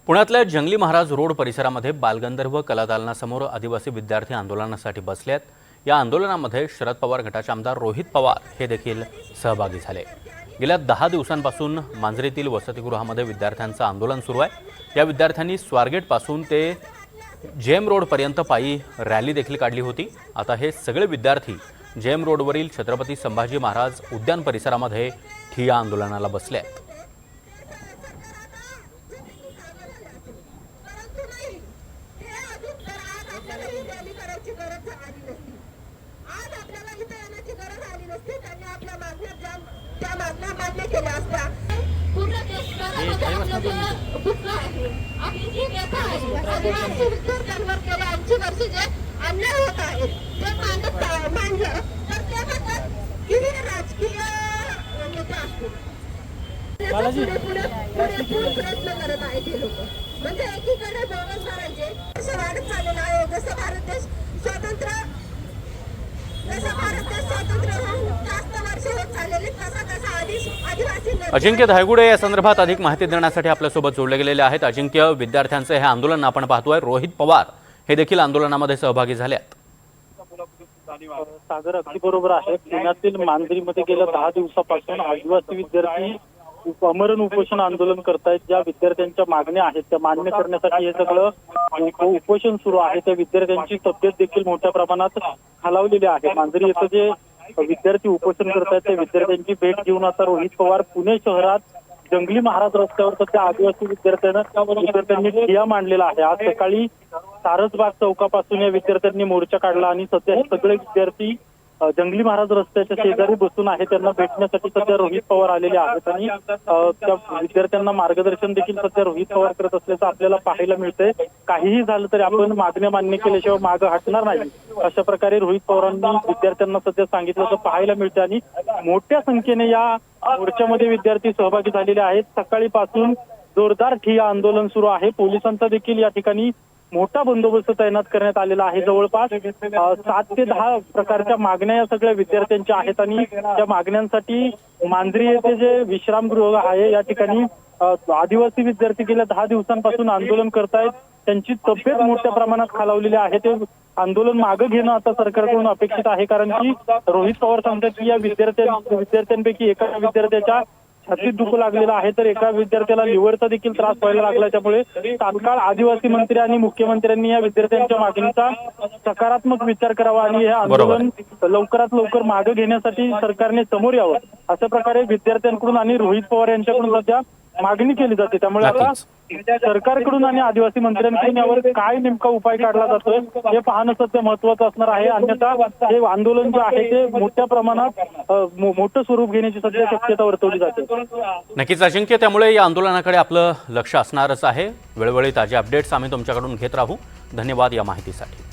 पुण्यातल्या जंगली महाराज रोड परिसरामध्ये बालगंधर्व कलादालनासमोर आदिवासी विद्यार्थी आंदोलनासाठी बसले आहेत। या आंदोलनामध्ये शरद पवार गटाचे आमदार रोहित पवार हे देखील सहभागी झाले। गेल्या 10 दिवसांपासून मांजरीतील वसतिगृहामध्ये विद्यार्थ्यांचं आंदोलन सुरू आहे। या विद्यार्थ्यांनी स्वारगेटपासून ते जेएम रोडपर्यंत पायी रॅली देखील काढली होती। आता हे सगळे विद्यार्थी जेएम रोडवरील छत्रपती संभाजी महाराज उद्यान परिसरामध्ये ठिय्या आंदोलनाला बसले आहेत। म्हणजे एकीकडे बोगस भरायचे असं वाढत चाललेलं आहे। जसं भारत देश स्वतंत्र होऊन जास्त वर्ष होत चाललेले तसा आदिवासी अजिंक्य धायगुडे या संदर्भात अधिक माहिती देण्यासाठी आपल्यासोबत जोडले गेलेले आहेत। अजिंक्य, विद्यार्थ्यांचे हे आंदोलन आपण पाहतोय, रोहित पवार हे देखील आंदोलनामध्ये सहभागी झाले आहेत। सागर अगदी बरोबर आहे। पुण्यातील मांजरीमध्ये गेल्या 10 दिवसापासून आदिवासी विद्यार्थी आमरण उपोषण आंदोलन करतायत। ज्या विद्यार्थ्यांच्या मागण्या आहेत त्या मान्य करण्यासाठी हे सगळं उपोषण सुरू आहे। त्या विद्यार्थ्यांची तब्येत देखील मोठ्या प्रमाणात खालावलेली आहे। मांजरी येथे जे विद्यार्थी उपोषण करतायत त्या विद्यार्थ्यांची भेट घेऊन आता रोहित पवार पुणे शहरात जंगली महाराज रस्त्यावर सध्या आदिवासी विद्यार्थ्यांनी ठिय्या मांडलेला आहे। आज सकाळी सारसबाग चौकापासून या विद्यार्थ्यांनी मोर्चा काढला आणि सध्या हे सगळे विद्यार्थी जंगली महाराज रस्त्याच्या शेजारी बसून आहे। त्यांना भेटण्यासाठी सध्या रोहित पवार आलेले आहेत आणि त्या विद्यार्थ्यांना मार्गदर्शन देखील सध्या रोहित पवार करत असल्याचं आपल्याला पाहायला मिळतंय। काहीही झालं तरी आपण मागण्या मान्य केल्याशिवाय मागे हटणार नाही, अशा प्रकारे रोहित पवारांनी विद्यार्थ्यांना सध्या सांगितल्याचं पाहायला मिळतं आणि मोठ्या संख्येने या मोर्चामध्ये विद्यार्थी सहभागी झालेले आहेत। सकाळीपासून जोरदार ठिय्या आंदोलन सुरू आहे। पोलिसांचा देखील या ठिकाणी मोठा बंदोबस्त तैनात करण्यात आलेला आहे। जवळपास 7 ते 10 प्रकारच्या मागण्या या सगळ्या विद्यार्थ्यांच्या आहेत आणि त्या मागण्यांसाठी मांजरी येथे जे विश्रामगृह आहे या ठिकाणी आदिवासी विद्यार्थी गेल्या 10 दिवसांपासून आंदोलन करतायत। त्यांची तब्येत मोठ्या प्रमाणात खालावलेली आहे। ते आंदोलन मागे घेणं आता सरकारकडून अपेक्षित आहे, कारण की रोहित पवार सांगतात की या विद्यार्थ्यांपैकी एका विद्यार्थ्याच्या छातीत दुखू लागलेला आहे, तर एका विद्यार्थ्याला लिव्हरचा देखील त्रास व्हायला लागला। त्यामुळे तात्काळ आदिवासी मंत्री आणि मुख्यमंत्र्यांनी या विद्यार्थ्यांच्या मागणीचा सकारात्मक विचार करावा आणि हे आंदोलन लवकरात लवकर मागे घेण्यासाठी सरकारने समोर यावं, अशा प्रकारे विद्यार्थ्यांकडून आणि रोहित पवार यांच्याकडून सध्या मागणी केली जाते। त्यामुळे आता सरकारकडून आणि आदिवासी मंत्र्यांकडून यावर काय नेमका उपाय काढला जातोय हे पाहणं सध्या महत्वाचं असणार आहे। अन्यथा हे आंदोलन जे आहे ते मोठ्या प्रमाणात मोठं स्वरूप घेण्याची सध्या शक्यता वर्तवली जाते। नक्कीच अजिंक्य, त्यामुळे या आंदोलनाकडे आपलं लक्ष असणारच आहे। वेळोवेळी ताजे अपडेट्स आम्ही तुमच्याकडून घेत राहू। धन्यवाद या माहितीसाठी।